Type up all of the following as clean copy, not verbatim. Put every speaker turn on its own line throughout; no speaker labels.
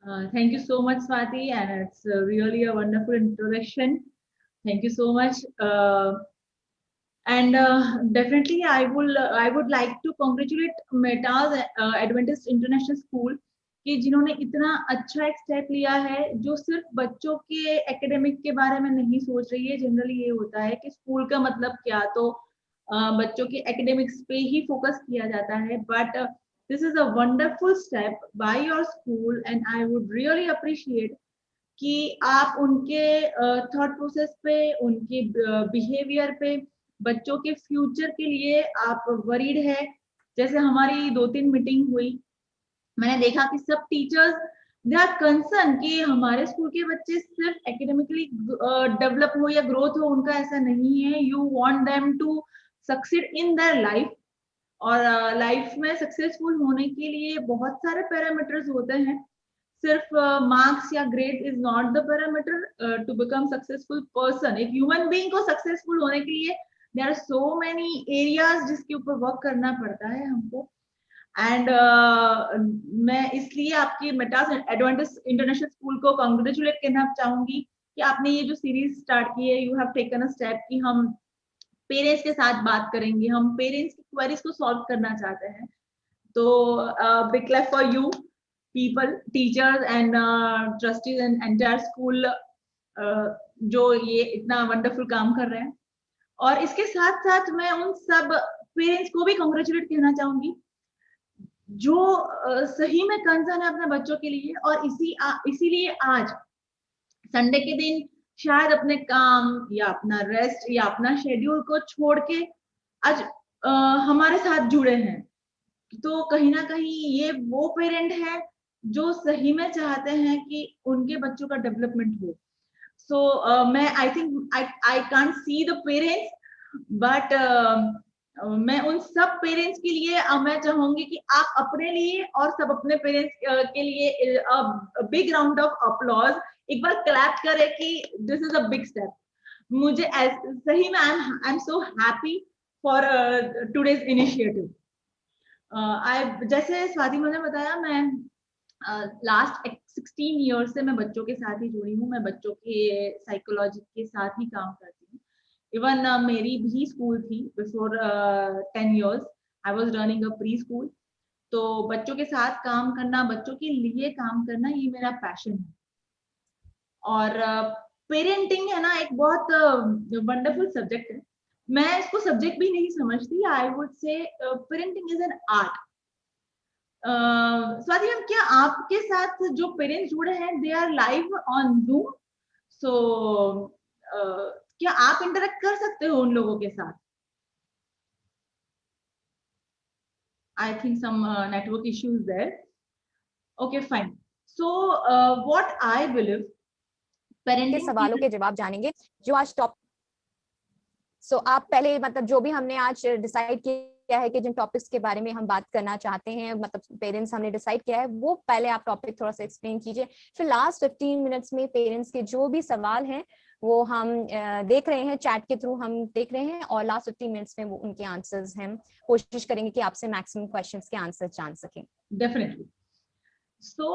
Thank you so much, Swati, and it's really a wonderful introduction. Thank you so much. And definitely, I would like to congratulate Metas Adventist International School कि जिन्होंने इतना अच्छा एक step लिया है जो सिर्फ बच्चों के एकेडमिक के बारे में नहीं सोच रही है। जनरली ये होता है कि स्कूल का मतलब क्या, तो बच्चों के एकेडमिक्स पे ही फोकस किया जाता है, but this is a wonderful step by your school and I would really appreciate कि आप उनके थॉट प्रोसेस पे, उनके बिहेवियर पे, बच्चों के फ्यूचर के लिए आप वरीड है। जैसे हमारी 2-3 मीटिंग हुई, मैंने देखा कि सब टीचर्स दे आर कंसर्न कि हमारे स्कूल के बच्चे सिर्फ एकेडमिकली डेवलप हो या ग्रोथ हो, उनका ऐसा नहीं है। You want them to succeed in their life, और लाइफ में सक्सेसफुल होने के लिए बहुत सारे पैरामीटर्स होते हैं। सिर्फ मार्क्स या grade is not the parameter to become successful person. एक ह्यूमन बीइंग को सक्सेसफुल होने के लिए there are so many areas जिसके ऊपर वर्क करना पड़ता है हमको। एंड मैं इसलिए आपकी मेटास एडवांटेज इंटरनेशनल स्कूल को कॉन्ग्रेचुलेट करना चाहूंगी कि आपने ये जो सीरीज स्टार्ट की है, you have taken a step कि हम पेरेंट्स के साथ बात करेंगे, हम पेरेंट्स की क्वेरीज को सॉल्व करना चाहते हैं। तो big clap for you people, teachers and trustees and entire school, जो ये इतना वंडरफुल काम कर रहे हैं। और इसके साथ साथ मैं उन सब पेरेंट्स को भी कॉन्ग्रेचुलेट कहना चाहूंगी जो सही में कंसर्न है अपने बच्चों के लिए, और इसीलिए आज संडे के दिन शायद अपने काम या अपना रेस्ट या अपना शेड्यूल को छोड़ के आज हमारे साथ जुड़े हैं। तो कहीं ना कहीं ये वो पेरेंट है जो सही में चाहते हैं कि उनके बच्चों का डेवलपमेंट हो। सो मैं आई think I can't see the parents, but मैं उन सब पेरेंट्स के लिए मैं चाहूंगी कि आप अपने लिए और सब अपने पेरेंट्स के लिए बिग राउंड ऑफ अप्लॉज एक बार क्लैप करें कि this is a big step. मुझे सही में I am so happy for today's initiative. जैसे स्वाति ने बताया, मैं लास्ट 16 ईयर से मैं बच्चों के साथ ही जुड़ी हूँ। मैं बच्चों के साइकोलॉजी के साथ ही काम करती हूँ। इवन मेरी भी स्कूल थी before 10 years. I was running a pre school. तो बच्चों के साथ काम करना, बच्चों के लिए काम करना, ये मेरा पैशन है। और पेरेंटिंग है ना, एक बहुत वंडरफुल सब्जेक्ट है। मैं इसको सब्जेक्ट भी नहीं समझती। I would say parenting is an art. Swati ma'am, क्या आपके साथ जो पेरेंट्स जुड़े हैं they are live on Zoom? So क्या आप इंटरेक्ट कर सकते हो उन लोगों के साथ? I think some network issues there. Okay fine. So what I believe
के
पेरेंटिंग
सवालों के जवाब जानेंगे जो आज टॉप। सो आप पहले मतलब जो भी हमने आज डिसाइड किया है कि जिन टॉपिक्स के बारे में हम बात करना चाहते हैं, मतलब पेरेंट्स हमने डिसाइड किया है, वो पहले आप टॉपिक थोड़ा सा एक्सप्लेन कीजिए। फिर लास्ट 15 मिनट्स में पेरेंट्स के जो भी सवाल हैं वो हम देख रहे हैं, चैट के थ्रू हम देख रहे हैं, और लास्ट 15 मिनट्स में वो उनके आंसर्स हम कोशिश करेंगे कि आपसे मैक्सिमम क्वेश्चंस के आंसर जान सकें।
डेफिनेटली। सो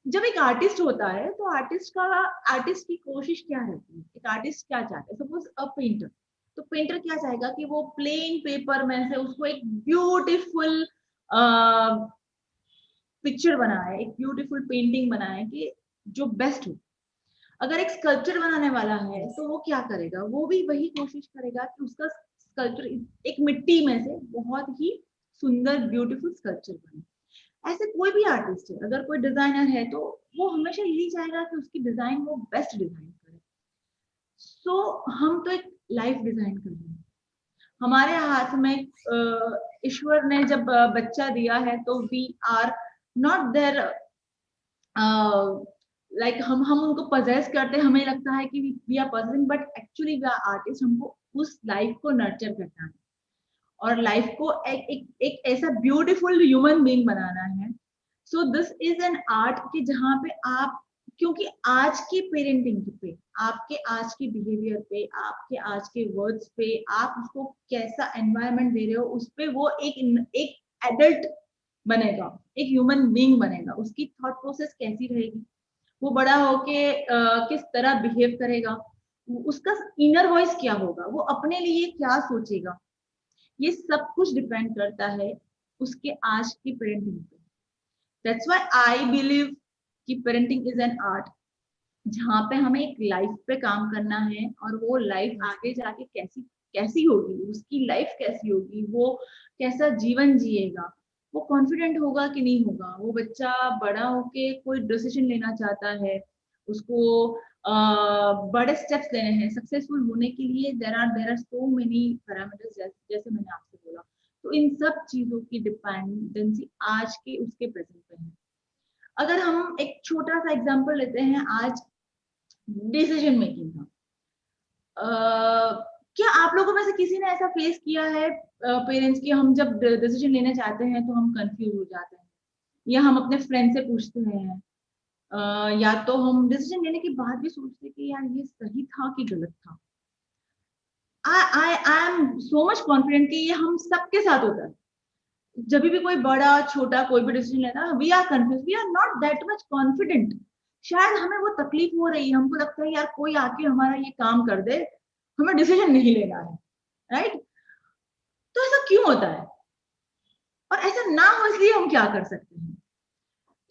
जब एक आर्टिस्ट होता है तो आर्टिस्ट की कोशिश क्या रहती है? एक आर्टिस्ट क्या चाहता है? सपोज अ पेंटर, तो पेंटर क्या चाहेगा कि वो प्लेन पेपर में से उसको एक ब्यूटीफुल पिक्चर बनाए, एक ब्यूटीफुल पेंटिंग बनाए कि जो बेस्ट हो। अगर एक स्कल्पचर बनाने वाला है तो वो क्या करेगा? वो भी वही कोशिश करेगा कि उसका स्कल्पचर एक मिट्टी में से बहुत ही सुंदर ब्यूटीफुल स्कल्पचर बने। ऐसे कोई भी आर्टिस्ट है, अगर कोई डिजाइनर है तो वो हमेशा यही चाहेगा कि उसकी डिजाइन वो बेस्ट डिजाइन करे। सो हम तो एक लाइफ डिजाइन कर रहे हैं। हमारे हाथ में ईश्वर ने जब बच्चा दिया है तो we are not there, like हम उनको पजेस करते हैं, हमें लगता है कि we are possessing, but actually we are artist. हमको उस लाइफ को नर्चर करना है और लाइफ को एक ऐसा ब्यूटीफुल ह्यूमन बीइंग बनाना है। So this is an art कि जहाँ पे आप, क्योंकि आज की पेरेंटिंग पे, आपके आज के बिहेवियर पे, आपके आज के वर्ड्स पे, आप उसको कैसा एनवायरनमेंट दे रहे हो, उस पे वो एक एडल्ट बनेगा, एक ह्यूमन बीइंग बनेगा, उसकी थॉट प्रोसेस कैसी रहेगी, वो बड़ा होके किस तरह बिहेव करेगा, उसका इनर वॉइस क्या होगा, वो अपने लिए क्या सोचेगा, ये सब कुछ डिपेंड करता है उसके आज की पेरेंटिंग पे। दैट्स व्हाई आई बिलीव कि पेरेंटिंग इज एन आर्ट, जहाँ पे हमें एक लाइफ पे काम करना है, और वो लाइफ आगे जाके कैसी कैसी होगी, उसकी लाइफ कैसी होगी, वो कैसा जीवन जिएगा, वो कॉन्फिडेंट होगा कि नहीं होगा, वो बच्चा बड़ा होके कोई डिसीजन लेना चाहता है, उसको बड़े स्टेप्स लेने हैं सक्सेसफुल होने के लिए, there are so many parameters, जैसे मैंने आपसे बोला। तो इन सब चीजों की डिपेंडेंसी आज के उसके प्रेजेंट पे है। अगर हम एक छोटा सा एग्जांपल लेते हैं, आज डिसीजन मेकिंग का, क्या आप लोगों में से किसी ने ऐसा फेस किया है पेरेंट्स की, हम जब डिसीजन लेने चाहते हैं तो हम कंफ्यूज हो जाते हैं, या हम अपने फ्रेंड से पूछते हैं, या तो हम डिसीजन लेने के बाद भी सोचते हैं कि यार ये सही था कि गलत था। I am so much confident कि ये हम सबके साथ होता है, जब भी कोई बड़ा छोटा कोई भी डिसीजन लेना है, we are confuse, we are not that much confident. शायद हमें वो तकलीफ हो रही है, हमको लगता है यार कोई आके हमारा ये काम कर दे, हमें डिसीजन नहीं लेना है, राइट? तो ऐसा क्यों होता है, और ऐसा ना हो इसलिए हम क्या कर सकते हैं?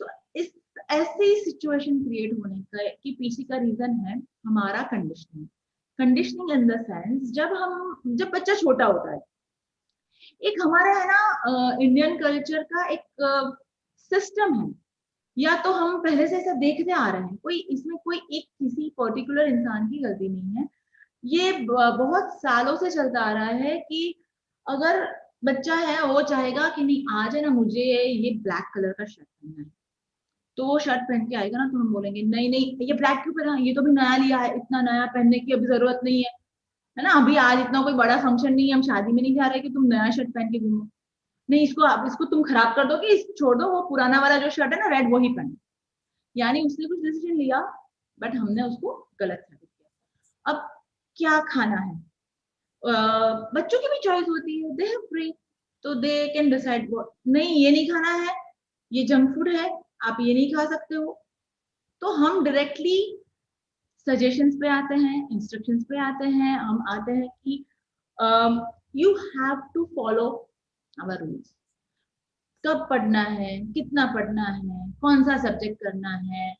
तो इस ऐसी सिचुएशन क्रिएट होने का के पीछे का रीजन है हमारा conditioning. Conditioning in the sense, जब बच्चा छोटा होता है, एक हमारा है ना इंडियन कल्चर का एक सिस्टम है, या तो हम पहले से ऐसा देखते आ रहे हैं, कोई इसमें कोई एक किसी पर्टिकुलर इंसान की गलती नहीं है, ये बहुत सालों से चलता आ रहा है कि अगर बच्चा है वो चाहेगा कि नहीं आज है ना मुझे ये ब्लैक कलर का शर्ट पहनना है, तो वो शर्ट पहन के आएगा ना, तो हम बोलेंगे नहीं नहीं ये ब्लैक क्यों पहना, ये तो भी नया लिया है, इतना नया पहनने की अभी जरूरत नहीं है ना, अभी आज इतना कोई बड़ा फंक्शन नहीं है, हम शादी में नहीं जा रहे कि तुम नया शर्ट पहन के घूमो, नहीं इसको आप इसको तुम खराब कर दो कि इसको छोड़ दो, वो पुराना वाला जो शर्ट है ना रेड, वही पहन। यानी उसने कुछ डिसीजन लिया, बट हमने उसको गलत साबित किया। अब क्या खाना है, बच्चों की भी चॉइस होती है, दे हैव फ्री, तो दे कैन डिसाइड व्हाट, नहीं ये नहीं खाना है, ये जंक फूड है, आप ये नहीं खा सकते हो। तो हम डायरेक्टली सजेशंस पे आते हैं, इंस्ट्रक्शंस पे आते हैं, हम आते हैं कि you have to follow our rules, कब पढ़ना है, कितना पढ़ना है, कौन सा सब्जेक्ट करना है,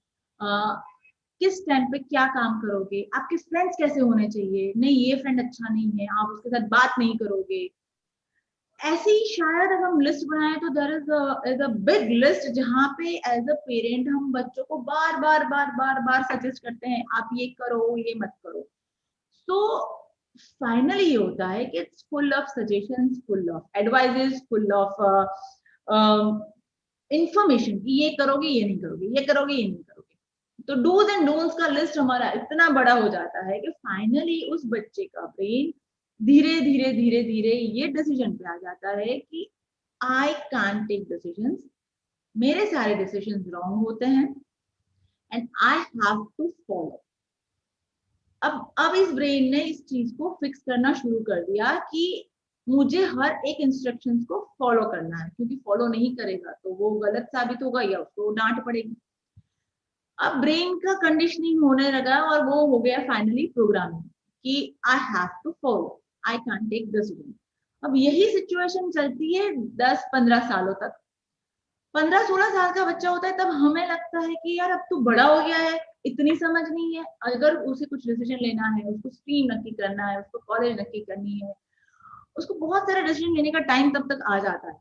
किस टाइम पे क्या काम करोगे, आपके फ्रेंड्स कैसे होने चाहिए, नहीं ये फ्रेंड अच्छा नहीं है आप उसके साथ बात नहीं करोगे। ऐसी शायद अगर हम लिस्ट बनाए तो there is a big list, जहाँ पे एज अ पेरेंट हम बच्चों को बार बार सजेस्ट करते हैं आप ये करो ये मत करो। सो फाइनली ये होता है कि it's full of suggestions, full of advises, full of information कि ये करोगे ये नहीं करोगे, ये करोगे ये नहीं करोगे। तो डूज एंड डोंट्स का लिस्ट हमारा इतना बड़ा हो जाता है कि फाइनली उस बच्चे का ब्रेन धीरे धीरे धीरे धीरे ये डिसीजन पे आ जाता है कि आई कांट टेक डिसीजंस, मेरे सारे डिसीजंस रॉन्ग होते हैं, and I have to follow. अब इस ब्रेन ने इस चीज को फिक्स करना शुरू कर दिया कि मुझे हर एक इंस्ट्रक्शंस को फॉलो करना है, क्योंकि फॉलो नहीं करेगा तो वो गलत साबित होगा या उसको डांट पड़ेगी। अब ब्रेन का कंडीशनिंग होने लगा और वो हो गया फाइनली प्रोग्रामिंग कि I have to follow, I can't take decision. अब यही सिचुएशन चलती है 10-15 सालों तक। 15-16 साल का बच्चा होता है तब हमें लगता है कि यार अब तू बड़ा हो गया है, इतनी समझ नहीं है, अगर उसे कुछ डिसीजन लेना है, उसको स्ट्रीम नक्की करना है, उसको कॉलेज नक्की करनी है, उसको बहुत सारे डिसीजन लेने का टाइम तब तक आ जाता है।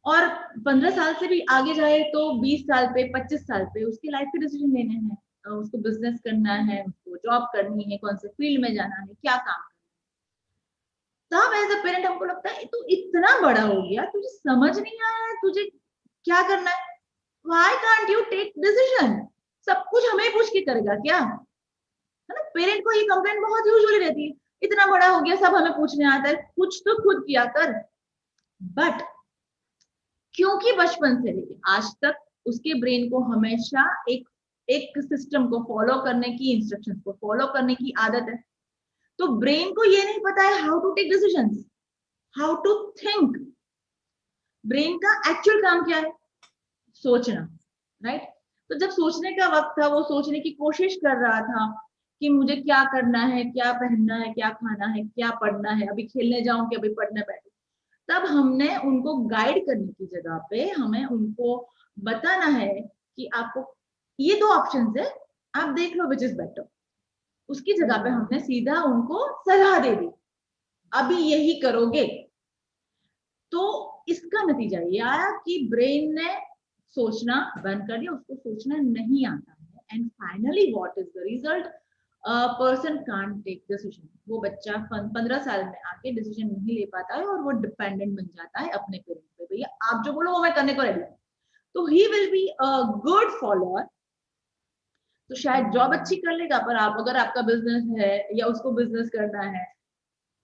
और 15 साल से भी आगे जाए तो 20 साल पे 25 साल पे उसकी लाइफ के डिसीजन लेने हैं, उसको बिजनेस करना है, उसको जॉब करनी है, कौन से फील्ड में जाना है, क्या काम करना है। तब एज अ पेरेंट हमको लगता है तू इतना बड़ा हो गया, तुझे समझ नहीं आया तुझे क्या करना है, why can't you take decision, सब कुछ हमें पूछ के करेगा क्या, है ना? पेरेंट को ये कंप्लेंट बहुत यूजुअली रहती है, इतना बड़ा हो गया सब हमें पूछने आता है, कुछ तो खुद किया कर। बट क्योंकि बचपन से लेके आज तक उसके ब्रेन को हमेशा एक एक सिस्टम को फॉलो करने की, इंस्ट्रक्शंस को फॉलो करने की आदत है, तो ब्रेन को ये नहीं पता है how to take decisions, how to think. Brain का एक्चुअल काम क्या है? सोचना, राइट? तो जब सोचने का वक्त था, वो सोचने की कोशिश कर रहा था कि मुझे क्या करना है, क्या पहनना है, क्या खाना है, क्या पढ़ना है, अभी खेलने जाऊं कि अभी पढ़ने बैठूं। तब हमने उनको गाइड करने की जगह पे हमें उनको बताना है कि आपको ये दो ऑप्शन है, आप देख लो विच इज बेटर। उसकी जगह पे हमने सीधा उनको सलाह दे दी, अभी यही करोगे। तो इसका नतीजा ये आया कि ब्रेन ने सोचना बंद कर दिया, उसको सोचना नहीं आता है। And finally what is the result? Person can't take decision. वो बच्चा 15 साल में आके डिसीजन नहीं ले पाता है और वो डिपेंडेंट बन जाता है अपने पेरेंट्स पे। भैया आप जो बोलो वो मैं करने को रेडी हूँ। तो he will be a good follower. तो शायद जॉब अच्छी कर लेगा, पर आप अगर आपका बिजनेस है या उसको बिजनेस करना है,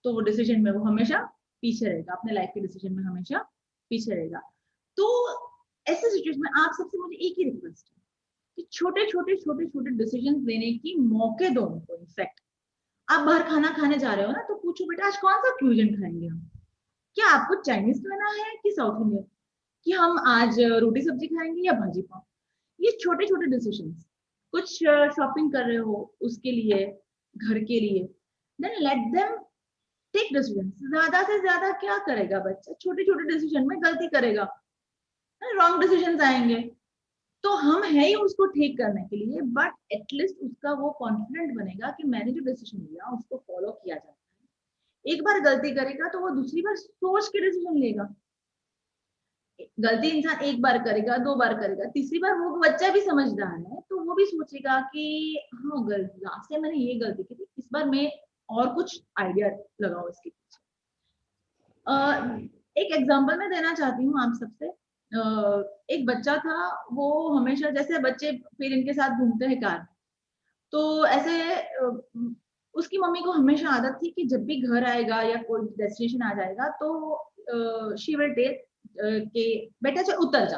तो वो डिसीजन में वो हमेशा पीछे रहेगा, अपने लाइफ के डिसीजन में हमेशा पीछे रहेगा। तो ऐसे सिचुएशन में आप सबसे मुझे एक ही रिक्वेस्ट है कि छोटे छोटे डिसीजन लेने की मौके दो उनको। इनफैक्ट आप बाहर खाना खाने जा रहे हो ना, तो पूछो बेटा आज कौन सा फ्यूजन खाएंगे हम? क्या आपको चाइनीज खाना है कि साउथ इंडियन? कि हम आज रोटी सब्जी खाएंगे या भाजी पाव? ये छोटे छोटे डिसीजन, कुछ शॉपिंग कर रहे हो उसके लिए, घर के लिए, then let them take decision. ज्यादा से ज्यादा क्या करेगा बच्चा? छोटे छोटे डिसीजन में गलती करेगा, रॉन्ग डिसीजन आएंगे, तो हम है ही उसको ठीक करने के लिए, बट एटलीस्ट उसका वो कॉन्फिडेंट बनेगा कि मैंने जो डिसीजन लिया उसको फॉलो किया जाता है। एक बार गलती करेगा तो वो दूसरी बार सोच के डिसीजन लेगा। गलती इंसान एक बार करेगा, 2 बार करेगा, तीसरी बार वो बच्चा भी समझदार है तो वो भी सोचेगा कि हाँ गलती, लास्ट टाइम मैंने ये गलती की थी, इस बार मैं और कुछ आइडिया लगाओ इसके पीछे। एक एग्जांपल मैं देना चाहती हूँ आप सबसे। एक बच्चा था, वो हमेशा, जैसे बच्चे फिर इनके साथ घूमते हैं कार, तो ऐसे उसकी मम्मी को हमेशा आदत थी कि जब भी घर आएगा या कोई डेस्टिनेशन आ जाएगा तो शी विल टेल के बेटा चल उतर जा।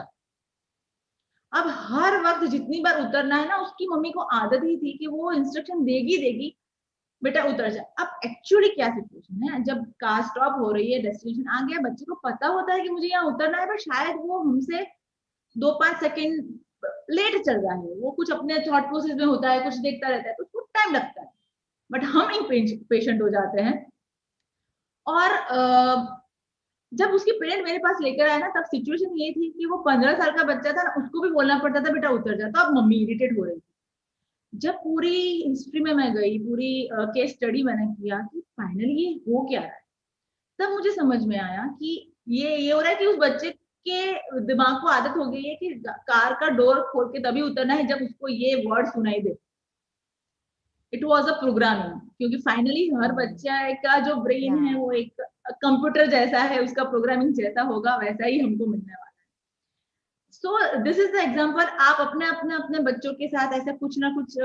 अब हर वक्त जितनी बार उतरना है ना, उसकी मम्मी को आदत ही थी कि वो इंस्ट्रक्शन देगी देगी, बेटा उतर जा। अब एक्चुअली क्या सिचुएशन है, जब कार स्टॉप हो रही है, डेस्टिनेशन आ गया, बच्चे को पता होता है कि मुझे यहाँ उतरना है, पर शायद वो हमसे 2-5 सेकेंड लेट चल रहा है, वो कुछ अपने थॉट प्रोसेस में होता है, कुछ देखता रहता है, तो उसको टाइम लगता है। बट हम पेशेंट हो जाते हैं। और जब उसके पेरेंट मेरे पास लेकर आए ना, तब सिचुएशन ये थी कि वो 15 साल का बच्चा था ना, उसको भी बोलना पड़ता था बेटा उतर जा। तो अब मम्मी इरिटेट हो रही थी। जब पूरी हिस्ट्री में मैं गई, पूरी केस स्टडी मैंने किया कि फाइनली ये हो क्या रहा है, तब मुझे समझ में आया कि ये हो रहा है कि उस बच्चे के दिमाग को आदत हो गई है कि कार का डोर खोल के तभी उतरना है जब उसको ये वर्ड सुनाई दे। इट वॉज अ प्रोग्रामिंग, क्योंकि फाइनली हर बच्चा का जो ब्रेन है वो एक कंप्यूटर जैसा है, उसका प्रोग्रामिंग जैसा होगा वैसा ही हमको मिलने वाला है। So this is the example. आप अपने अपने अपने बच्चों के साथ ऐसा कुछ ना कुछ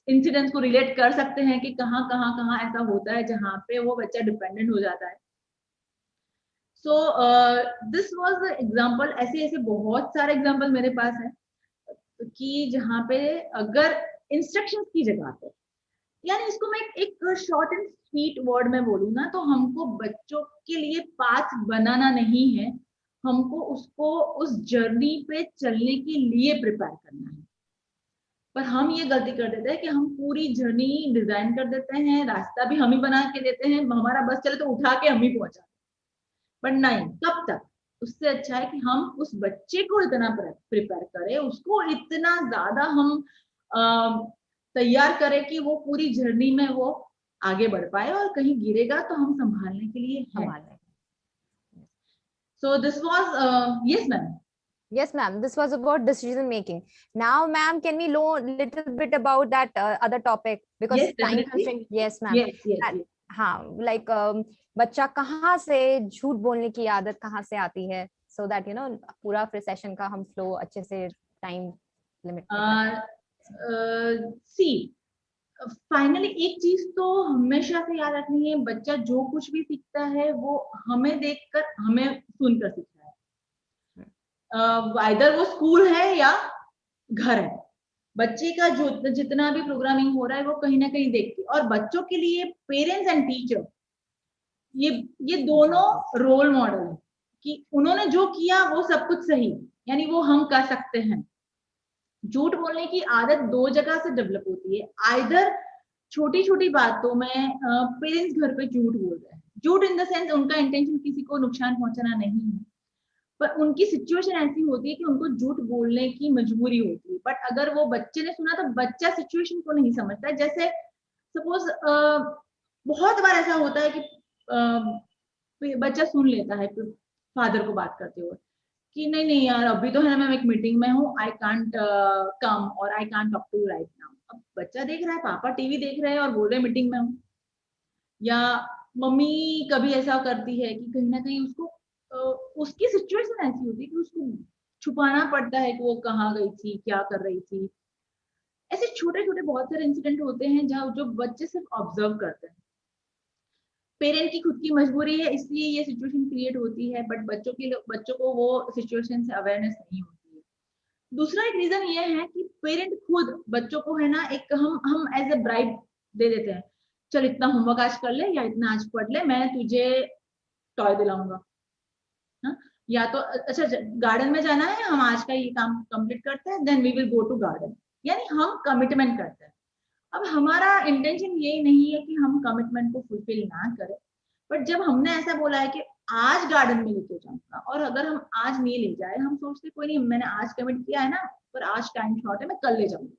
इंसिडेंट्स को रिलेट कर सकते हैं कि कहाँ कहाँ कहाँ ऐसा होता है जहाँ पे वो बच्चा डिपेंडेंट हो जाता है। So this was the example. ऐसे ऐसे बहुत सारे एग्जाम्पल मेरे पास है कि जहाँ पे अगर इंस्ट्रक्शंस की जगह पे, यानी इसको मैं एक शॉर्ट एंड स्वीट वर्ड में बोलूँ ना, तो हमको बच्चों के लिए पाथ बनाना नहीं है, हमको उसको उस जर्नी पे चलने के लिए प्रिपेयर करना है। पर हम ये गलती कर देते हैं कि हम पूरी जर्नी डिजाइन कर देते हैं, रास्ता भी हम ही बना के देते हैं, हमारा बस चले तो उठा के हम ही पहुंचा। पर नहीं, कब तक? उससे अच्छा है कि हम उस बच्चे को इतना प्रिपेयर करें, उसको इतना ज्यादा हम तैयार करें कि वो पूरी जर्नी में वो आगे बढ़ पाए, और कहीं गिरेगा तो हम संभालने के लिए हैं। So this was yes ma'am.
Yes, ma'am. This was about decision making. Now, ma'am, can we know a little bit about that other topic? Because
Yes,
time
definitely.
constraint. Yes, ma'am.
Yes, yes,
That,
yes.
हाँ, like बच्चा कहाँ से झूठ बोलने की आदत कहाँ से आती है, so that you know पूरा फिर सेशन का हम फ्लो अच्छे से टाइम लिमिट
सी फाइनली एक चीज तो हमेशा से याद रखनी है, बच्चा जो कुछ भी सीखता है वो हमें देखकर, हमें सुनकर सीखता है। आइदर वो स्कूल है या घर है, बच्चे का जो जितना भी प्रोग्रामिंग हो रहा है वो कहीं ना कहीं देख के। और बच्चों के लिए पेरेंट्स एंड टीचर ये दोनों रोल मॉडल है। कि उन्होंने जो किया वो सब कुछ सही, यानी वो हम कर सकते हैं। झूठ बोलने की आदत दो जगह से डेवलप होती है, आइदर छोटी छोटी बातों में पेरेंट्स घर पे झूठ बोल रहे हैं, झूठ इन द सेंस उनका इंटेंशन किसी को नुकसान पहुंचाना नहीं है, पर उनकी सिचुएशन ऐसी होती है कि उनको झूठ बोलने की मजबूरी होती है। बट अगर वो बच्चे ने सुना तो बच्चा सिचुएशन को नहीं समझता। जैसे सपोज बहुत बार ऐसा होता है कि बच्चा सुन लेता है फादर को बात करते हुए कि नहीं नहीं यार अभी तो है ना मैं एक मीटिंग में हूँ, आई कांट कम और I can't talk to right now. अब बच्चा देख रहा है पापा टीवी देख रहे हैं और बोल रहे हैं मीटिंग में हूँ। या मम्मी कभी ऐसा करती है कि कहीं ना कहीं उसको उसकी सिचुएशन ऐसी होती है कि उसको छुपाना पड़ता है कि वो कहाँ गई थी, क्या कर रही थी। ऐसे छोटे छोटे बहुत सारे इंसिडेंट होते हैं जहाँ जो बच्चे सिर्फ ऑब्जर्व करते हैं। पेरेंट की खुद की मजबूरी है इसलिए ये सिचुएशन क्रिएट होती है, बट बच्चों को वो सिचुएशन से अवेयरनेस नहीं होती है। दूसरा एक रीजन ये है कि पेरेंट खुद बच्चों को है ना एक हम एज ए ब्राइब दे देते हैं, चल इतना होमवर्क आज कर ले या इतना आज पढ़ ले, मैं तुझे टॉय दिलाऊंगा। हाँ? या तो अच्छा गार्डन में जाना है, हम आज का ये काम कंप्लीट करते हैं, then we will go to garden, यानी हम कमिटमेंट करते हैं। अब हमारा इंटेंशन ये नहीं है कि हम कमिटमेंट को फुलफिल ना करें, बट जब हमने ऐसा बोला है कि आज गार्डन में लेके जाऊंगा और अगर हम आज नहीं ले जाए, हम सोचते कोई नहीं मैंने आज कमिट किया है ना, पर आज टाइम शॉर्ट है मैं कल ले जाऊंगी।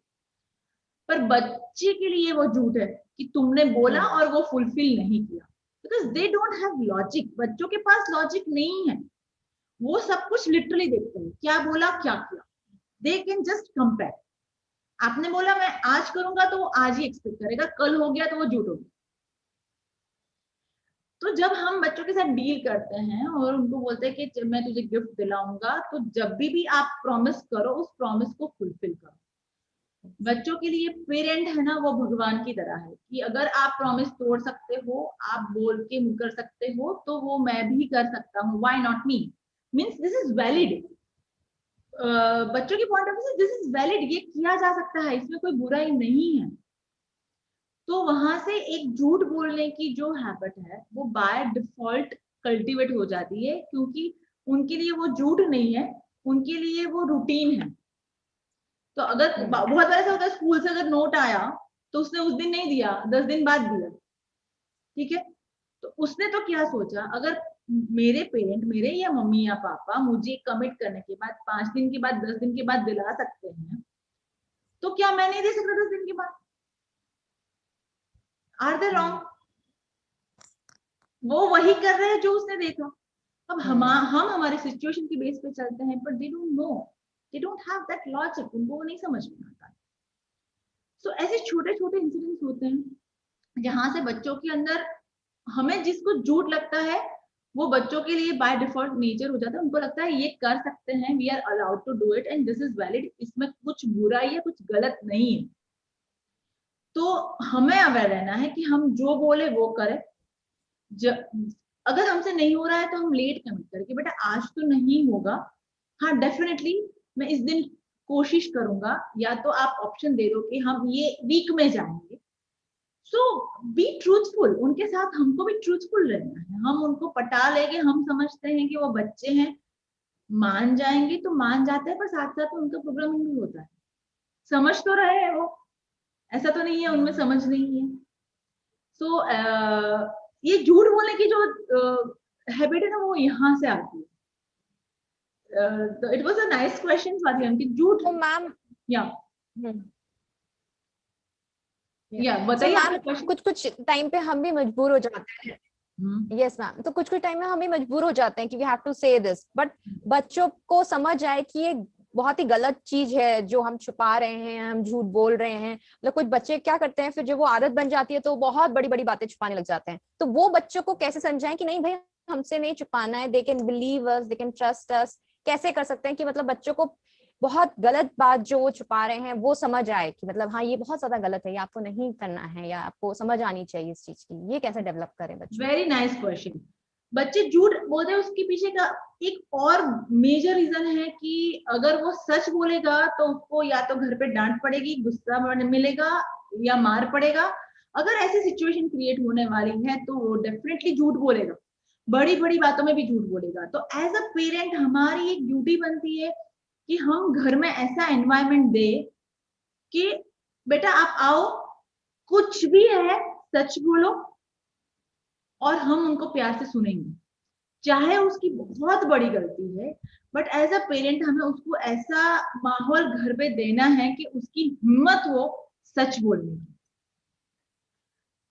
पर बच्चे के लिए वो झूठ है कि तुमने बोला और वो फुलफिल नहीं किया, because they don't have logic. बच्चों के पास लॉजिक नहीं है, वो सब कुछ लिटरली देखते हैं क्या बोला क्या किया, दे कैन जस्ट कंपेयर। आपने बोला मैं आज करूंगा तो वो आज ही एक्सपेक्ट करेगा, कल हो गया तो वो झूठ हो गया। तो जब हम बच्चों के साथ डील करते हैं और उनको बोलते हैं कि मैं तुझे गिफ्ट दिलाऊंगा, तो जब भी आप प्रॉमिस करो उस प्रॉमिस को फुलफिल करो। बच्चों के लिए पेरेंट है ना वो भगवान की तरह है कि अगर आप प्रॉमिस तोड़ सकते हो, आप बोल के मुकर सकते हो, तो वो मैं भी कर सकता हूँ, why not me, means this is valid. बच्चों की पॉइंट ऑफ व्यू से दिस इज वैलिड, ये किया जा सकता है, इसमें कोई बुराई नहीं है। तो वहां से एक झूठ बोलने की जो हैबिट है वो बाय डिफॉल्ट कल्टीवेट हो जाती है, क्योंकि उनके लिए वो झूठ नहीं है, उनके लिए वो रूटीन है। तो अगर बहुत बार ऐसा होता है स्कूल से अगर नोट आया तो उसने उस दिन नहीं दिया, 10 दिन बाद दिया, ठीक है, तो उसने तो क्या सोचा, अगर मेरे पेरेंट मेरे या मम्मी या पापा मुझे कमिट करने के बाद 5 दिन के बाद 10 दिन के बाद दिला सकते हैं, तो क्या मैं नहीं दे सकता 10 दिन के बाद? Are they wrong? वो वही कर रहे हैं जो उसने देखा। अब हम हमारे सिचुएशन की बेस पे चलते हैं, पर they don't know, they don't have that logic, उनको वो नहीं समझ में आता। तो ऐसे छोटे छोटे इंसिडेंट्स होते हैं जहां से बच्चों के अंदर हमें जिसको झूठ लगता है वो बच्चों के लिए बाय डिफॉल्ट नेचर हो जाता है, उनको लगता है ये कर सकते हैं, we are allowed to do it and this is valid, इसमें कुछ बुरा या कुछ गलत नहीं है। तो हमें अवेयर रहना है कि हम जो बोले वो करें। अगर हमसे नहीं हो रहा है तो हम लेट कमिट करें कि बेटा आज तो नहीं होगा, हाँ डेफिनेटली मैं इस दिन कोशिश करूंगा, या तो आप ऑप्शन दे दो कि हम ये वीक में जाएंगे। सो बी ट्रूथफुल, उनके साथ हमको भी ट्रूथफुल रहना है। हम उनको पटा लेंगे, हम समझते हैं कि वो बच्चे हैं, मान जाएंगे तो मान जाते हैं, पर साथ साथ उनका प्रोग्रामिंग भी होता है, समझ तो रहे हैं वो, ऐसा तो नहीं है उनमें समझ नहीं है। सो ये झूठ बोलने की जो हैबिट है ना वो यहाँ से आती है। It was a nice question Swati कि झूठ।
तो मैम
या बताइए
कुछ कुछ टाइम पे हम भी मजबूर हो जाते हैं। यस मैम, तो कुछ कुछ टाइम में हम भी मजबूर हो जाते हैं कि वी हैव टू से दिस, बट बच्चों को समझ आए कि ये बहुत ही गलत चीज है जो हम छुपा रहे हैं, हम झूठ बोल रहे हैं। मतलब कुछ बच्चे क्या करते हैं, फिर जब वो आदत बन जाती है तो बहुत बड़ी बड़ी बातें छुपाने लग जाते हैं। तो वो बच्चों को कैसे समझाएं कि नहीं भाई हमसे नहीं छुपाना है, they can believe us, they can trust us. कैसे कर सकते हैं कि मतलब बच्चों को बहुत गलत बात जो वो छुपा रहे हैं वो समझ आए कि मतलब हाँ ये बहुत ज्यादा गलत है, ये आपको नहीं करना है, या आपको समझ आनी चाहिए इस चीज की। ये कैसे डेवलप करें बच्चों?
Very nice question. बच्चे झूठ बोलते हैं उसके पीछे का एक और मेजर रीजन है कि अगर वो सच बोलेगा तो उसको या तो घर पे डांट पड़ेगी, गुस्सा मिलेगा या मार पड़ेगा। अगर ऐसी सिचुएशन क्रिएट होने वाली है तो वो डेफिनेटली झूठ बोलेगा। बड़ी बड़ी बातों में भी झूठ बोलेगा। तो एज अ पेरेंट हमारी एक ड्यूटी बनती है कि हम घर में ऐसा एनवायरनमेंट दे कि बेटा आप आओ, कुछ भी है सच बोलो, और हम उनको प्यार से सुनेंगे, चाहे उसकी बहुत बड़ी गलती है, बट एज अ पेरेंट हमें उसको ऐसा माहौल घर पे देना है कि उसकी हिम्मत हो सच बोलने की।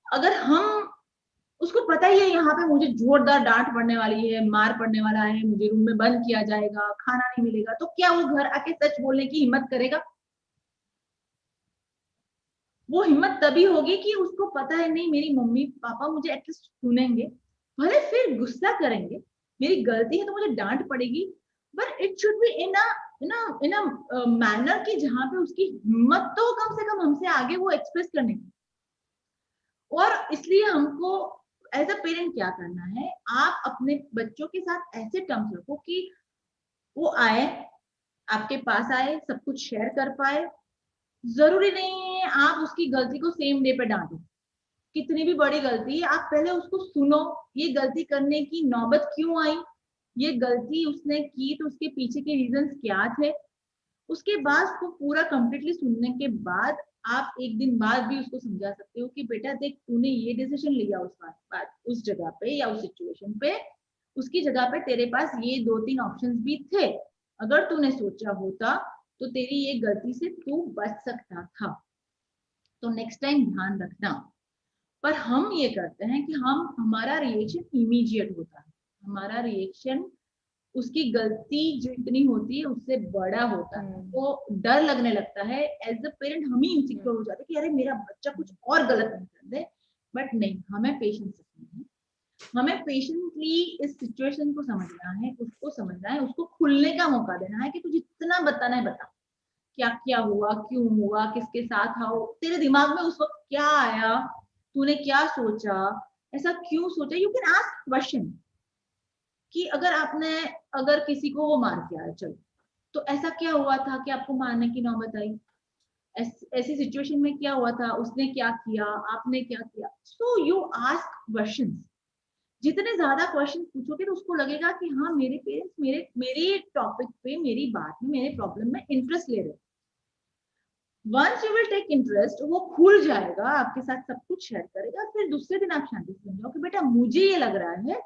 अगर हम उसको पता ही है यहाँ पे मुझे जोरदार डांट पड़ने वाली है, मार पड़ने वाला है, मुझे रूम में बंद किया जाएगा, खाना नहीं मिलेगा, तो क्या वो घर आके सच बोलने की हिम्मत करेगा? वो हिम्मत तभी होगी कि उसको पता है नहीं मेरी मम्मी पापा मुझे एटलीस्ट सुनेंगे, भले फिर गुस्सा करेंगे, मेरी गलती है तो मुझे डांट पड़ेगी, but it should be in a manner कि जहां पे उसकी हिम्मत तो कम से कम हमसे आगे वो एक्सप्रेस करने की। और इसलिए हमको एज अ पेरेंट क्या करना है, आप अपने बच्चों के साथ ऐसे टर्म्स रखो कि वो आए, आपके पास आए, सब कुछ शेयर कर पाए। जरूरी नहीं है आप उसकी गलती को सेम डे पे डांटो, कितनी भी बड़ी गलती है आप पहले उसको सुनो, ये गलती करने की नौबत क्यों आई, ये गलती उसने की तो उसके पीछे के रीजंस क्या थे। उसके बाद उसको पूरा कंप्लीटली सुनने के बाद आप एक दिन बाद भी उसको समझा सकते हो कि बेटा देख तूने ये डिसीजन लिया उस बात उस जगह पे या उस सिचुएशन पे, उसकी जगह पे तेरे पास ये 2-3 ऑप्शंस भी थे, अगर तूने सोचा होता तो तेरी ये गलती से तू बच सकता था, तो नेक्स्ट टाइम ध्यान रखना। पर हम ये करते हैं कि हम हमारा रिएक्शन इमीडिएट होता है, हमारा रिएक्शन उसकी गलती जो इतनी होती है उससे बड़ा होता है, तो डर लगने लगता है, एज अ पेरेंट हम ही इनसिक्योर हो जाते हैं कि अरे मेरा बच्चा कुछ और गलत नहीं कर दे। बट नहीं, हमें पेशेंस रखना है, हमें पेशेंटली इस सिचुएशन को समझना है, उसको समझना है, उसको खुलने का मौका देना है कि तुझे जितना बताना है बता, क्या क्या हुआ, क्यों हुआ, किसके साथ आओ, तेरे दिमाग में उस वक्त क्या आया, तूने क्या सोचा, ऐसा क्यों सोचा। यू कैन आस्क क्वेश्चन कि अगर किसी को वो मार के आया, चलो तो ऐसा क्या हुआ था कि आपको मारने की नौबत आई, ऐसी सिचुएशन में क्या हुआ था, उसने क्या किया, आपने क्या किया। सो यू आस्क क्वेश्चंस, जितने ज्यादा क्वेश्चन पूछोगे तो उसको लगेगा कि हाँ मेरे पेरेंट्स मेरे मेरे टॉपिक पे, मेरी बात में, मेरे प्रॉब्लम में इंटरेस्ट ले रहे हैं। Once you will take interest, वो खुल जाएगा, आपके साथ सब कुछ शेयर करेगा, फिर दूसरे दिन आप शांति से समझाओ कि बेटा मुझे ये लग रहा है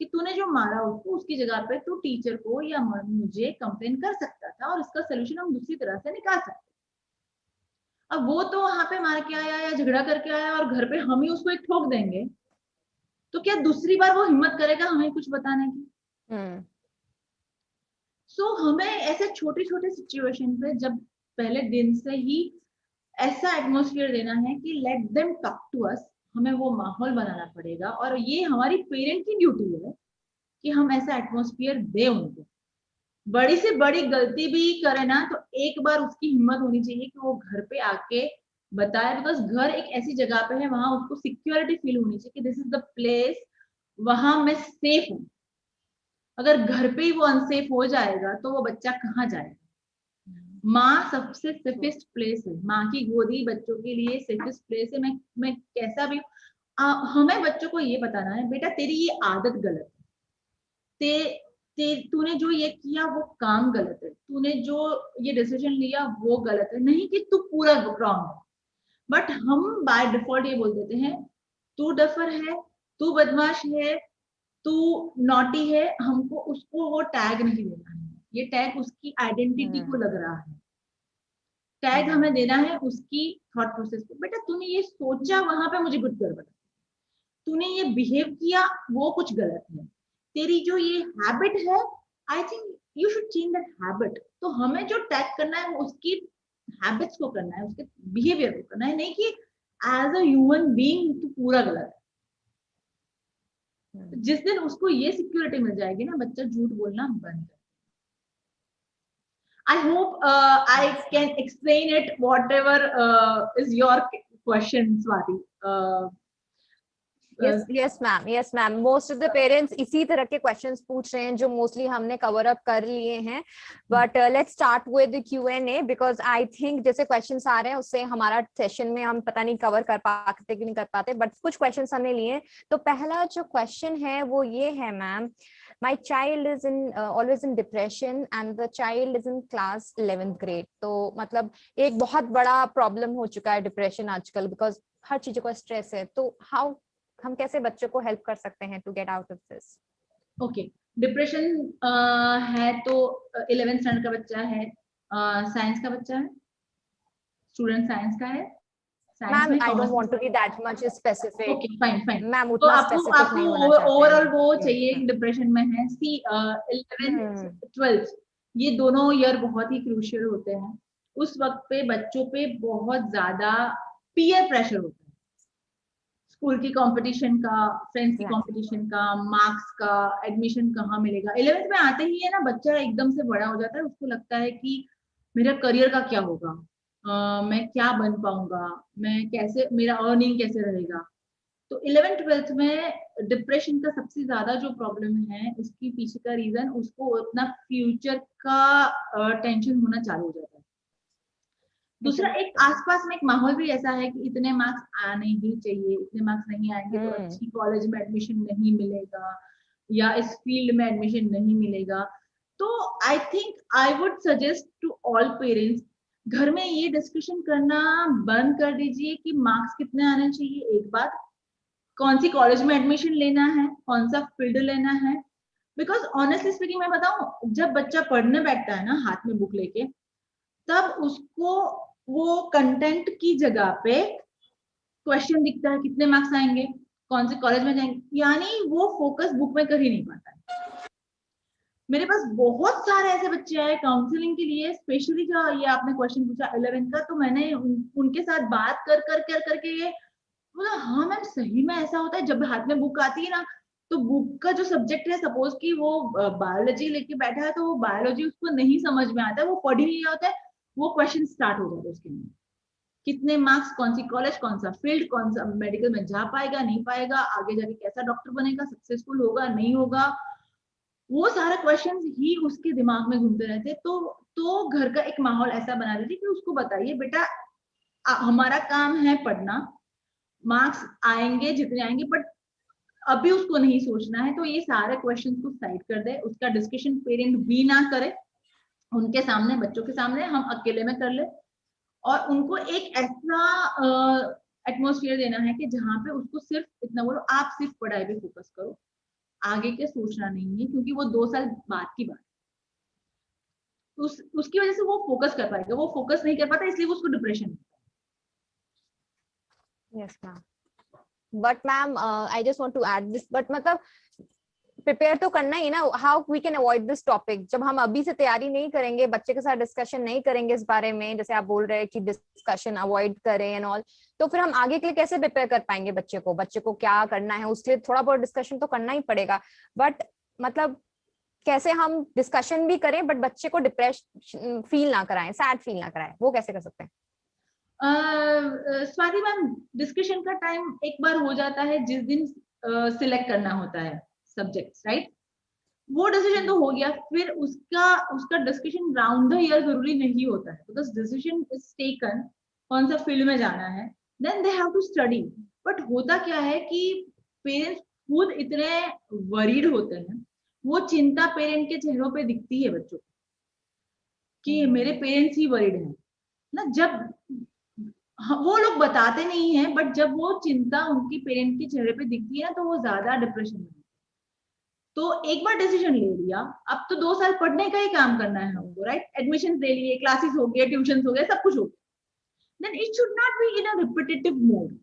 कि तूने जो मारा उसको, उसकी जगह पे तू टीचर को या मुझे कंप्लेन कर सकता था और इसका सोल्यूशन हम दूसरी तरह से निकाल सकते। अब वो तो वहां पे मार के आया या झगड़ा करके आया और घर पे हम ही उसको एक ठोक देंगे, तो क्या दूसरी बार वो हिम्मत करेगा हमें कुछ बताने की? सो हमें ऐसे छोटे छोटे सिचुएशन पे जब पहले दिन से ही ऐसा एटमोसफियर देना है कि let them talk to us, हमें वो माहौल बनाना पड़ेगा, और ये हमारी पेरेंट की ड्यूटी है कि हम ऐसा एटमोसफियर दे उनको। बड़ी से बड़ी गलती भी करे ना तो एक बार उसकी हिम्मत होनी चाहिए कि वो घर पे आके बताए, बिकॉज घर एक ऐसी जगह पे है, वहां उसको सिक्योरिटी फील होनी चाहिए कि दिस इज द प्लेस, वहां मैं सेफ हूँ। अगर घर पे ही वो अनसेफ हो जाएगा तो वो बच्चा कहाँ जाएगा? माँ सबसे सेफेस्ट प्लेस है, माँ की गोदी बच्चों के लिए सेफेस्ट प्लेस है। मैं कैसा भी हमें बच्चों को ये बताना है बेटा तेरी ये आदत गलत है, तूने जो ये किया वो काम गलत है, तूने जो ये डिसीजन लिया वो गलत है, नहीं कि तू पूरा रॉन्ग है। बट हम बाय डिफॉल्ट ये बोल देते हैं तू डफर है, तू बदमाश है, तू नॉटी है, हमको उसको वो टैग नहीं देना है, ये टैग उसकी आइडेंटिटी को लग रहा है, टैग हमें देना है उसकी थॉट प्रोसेस को। बेटा तूने ये सोचा वहां पे मुझे कुछ गड़बड़, तूने ये बिहेव किया वो कुछ गलत है, तेरी जो ये हैबिट है I think you should change that habit. तो हमें जो टैग करना है वो उसकी हैबिट्स को करना है, उसके बिहेवियर को करना है, नहीं कि एज अ ह्यूमन बीइंग तू पूरा गलत है। जिस दिन उसको ये सिक्योरिटी मिल जाएगी ना, बच्चा झूठ बोलना बंद कर। I hope I can explain it whatever is your question, Swati.
Yes ma'am, most of the parents इसी तरह के क्वेश्चंस पूछ रहे हैं जो मोस्टली हमने कवर अप कर लिए हैं, but let's start with Q&A because I think जैसे क्वेश्चंस आ रहे हैं उससे हमारा सेशन में हम पता नहीं कवर कर पाते कि नहीं कर पाते, बट कुछ क्वेश्चंस हमने लिए। तो पहला जो क्वेश्चन है वो ये है ma'am, my child is in always in depression and the child is in class 11th grade. तो मतलब एक बहुत बड़ा प्रॉब्लम हो चुका है डिप्रेशन आजकल, बिकॉज हर चीजों का स्ट्रेस है। तो हाउ हम कैसे बच्चों को हेल्प कर सकते हैं to get out of this?
Okay, depression है तो 11th स्टैंडर्ड का बच्चा है, साइंस का बच्चा है, स्टूडेंट साइंस का है, साइंस
मैम
में
आई डोंट
कौन?
Want to be that much specific.
Okay fine fine.
Ma'am
तो
उतना
आपको
स्पेसिफिक
आपको
नहीं होना चाहते
ओवरऑल वो
हैं।
चाहिए कि डिप्रेशन में है। सी 11th 12th ये दोनों ईयर बहुत ही क्रूशियल होते हैं। उस वक्त पे बच्चों पे बहुत ज्यादा पीयर प्रेशर होता है, स्कूल की कंपटीशन का, फ्रेंड्स की कंपटीशन का, मार्क्स का, एडमिशन कहाँ मिलेगा। 11th में आते ही है ना बच्चा एकदम से बड़ा हो जाता है, उसको लगता है कि मेरा करियर का क्या होगा, मैं क्या बन पाऊंगा, मैं कैसे, मेरा अर्निंग कैसे रहेगा। तो 11th 12th में डिप्रेशन का सबसे ज्यादा जो प्रॉब्लम है उसकी पीछे का रीजन, उसको अपना फ्यूचर का टेंशन होना चालू हो जाता है। दूसरा, एक आसपास में एक माहौल भी ऐसा है कि इतने मार्क्स आने ही चाहिए, इतने मार्क्स नहीं आएंगे तो अच्छी कॉलेज में एडमिशन नहीं मिलेगा या इस फील्ड में एडमिशन नहीं मिलेगा। तो I think I would suggest to all parents, घर में ये डिस्कशन करना बंद कर दीजिए कि मार्क्स कितने आने चाहिए। एक बात, कौन सी कॉलेज में एडमिशन लेना है, कौन सा फील्ड लेना है। बिकॉज ऑनेस्टली स्पीकिंग मैं बताऊं, जब बच्चा पढ़ने बैठता है ना हाथ में बुक लेके, तब उसको वो कंटेंट की जगह पे क्वेश्चन दिखता है, कितने मार्क्स आएंगे, कौन से कॉलेज में जाएंगे, यानी वो फोकस बुक में कर ही नहीं पाता है। मेरे पास बहुत सारे ऐसे बच्चे आए काउंसलिंग के लिए, स्पेशली जो ये आपने क्वेश्चन पूछा 11th का, तो मैंने उनके साथ बात कर कर कर करके ये बोला, हाँ मैम सही में ऐसा होता है। जब हाथ में बुक आती है ना, तो बुक का जो सब्जेक्ट है, सपोज कि वो बायोलॉजी लेके बैठा है, तो वो बायोलॉजी उसको नहीं समझ में आता है, वो पढ़ ही नहीं होता है, वो क्वेश्चन स्टार्ट हो जाता है उसके लिए, कितने मार्क्स, कौन सी कॉलेज, कौन सा फील्ड, कौन सा मेडिकल में जा पाएगा नहीं पाएगा, आगे जाके कैसा डॉक्टर बनेगा, सक्सेसफुल होगा नहीं होगा। वो सारे क्वेश्चन ही उसके दिमाग में घूमते रहते। तो घर का एक माहौल ऐसा बना दीजिए कि उसको बताइए, बेटा हमारा काम है पढ़ना, मार्क्स आएंगे जितने आएंगे, बट अभी उसको नहीं सोचना है। तो ये सारे क्वेश्चंस को साइड कर दे, उसका डिस्कशन पेरेंट भी ना करे उनके सामने, बच्चों के सामने, हम अकेले में कर ले। और उनको एक ऐसा एटमोसफियर देना है कि जहाँ पे उसको सिर्फ इतना बोलो, आप सिर्फ पढ़ाई पे फोकस करो, आगे के सोचना नहीं है, क्योंकि वो 2 साल बाद की बात है। उसकी वजह से वो फोकस कर पाएगा, वो फोकस नहीं कर पाता, इसलिए उसको depression.
Yes ma'am, but ma'am I just want to add this, but मतलब प्रिपेयर तो करना ही ना। How we can avoid this topic? जब हम अभी से तैयारी नहीं करेंगे, बच्चे के साथ डिस्कशन नहीं करेंगे इस बारे में, जैसे आप बोल रहे हैं कि डिस्कशन अवॉइड करें एंड ऑल, तो फिर हम आगे के लिए कैसे प्रिपेयर कर पाएंगे बच्चे को? बच्चे को क्या करना है उसके लिए थोड़ा बहुत डिस्कशन तो करना ही पड़ेगा, बट मतलब कैसे हम डिस्कशन भी करें बट बच्चे को डिप्रेशन फील ना कराएं, सैड फील ना कराएं, वो कैसे कर सकते हैं?
स्वाति मैम, डिस्कशन का टाइम एक बार हो जाता है जिस दिन सिलेक्ट करना होता है सब्जेक्ट्स, राइट? वो डिसीजन तो हो गया, फिर उसका उसका डिस्कशन राउंड द ईयर जरूरी नहीं होता है, बिकॉज डिसीजन इज टेकन, कौन सा फील्ड में जाना है, then they have to study. But होता क्या है कि पेरेंट्स खुद इतने वरीड होते हैं, वो चिंता पेरेंट के चेहरों पे दिखती है बच्चों को कि मेरे पेरेंट्स ही वरीड हैं ना। जब वो लोग बताते नहीं है, बट जब वो चिंता उनकी पेरेंट के चेहरे पे दिखती है ना, तो वो ज्यादा डिप्रेशन में। तो एक बार डिसीजन ले लिया, अब तो 2 साल पढ़ने का ही काम करना है हमको, राइट? एडमिशन ले लिए, क्लासेस हो गए, ट्यूशन हो गए, सब कुछ हो गया, then it should not be in a repetitive mode.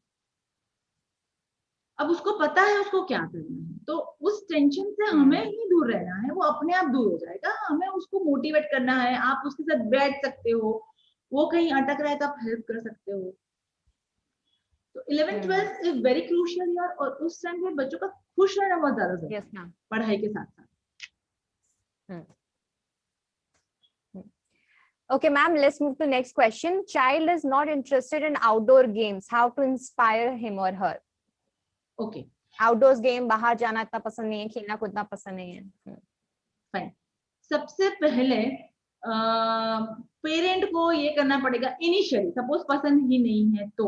अब उसको पता है उसको क्या करना है, तो उस टेंशन से हमें ही दूर रहना है, वो अपने आप दूर हो जाएगा। हमें उसको मोटिवेट करना है, आप उसके साथ बैठ सकते हो, वो कहीं अटक रहा है तो आप हेल्प कर सकते हो। तो 11th 12th is very crucial year, और उस टाइम पे बच्चों का खुश रहना बहुत ज्यादा जरूरी है पढ़ाई के साथ साथ।
Okay, ma'am, let's move to next question. Child is not interested in outdoor games. How to inspire him or her?
Okay.
Outdoors game, बाहर जाना इतना पसंद नहीं है, खेलना कूदना पसंद नहीं है।
फाइन। सबसे पहले पेरेंट को ये करना पड़ेगा इनिशियली, सपोज पसंद ही नहीं है तो,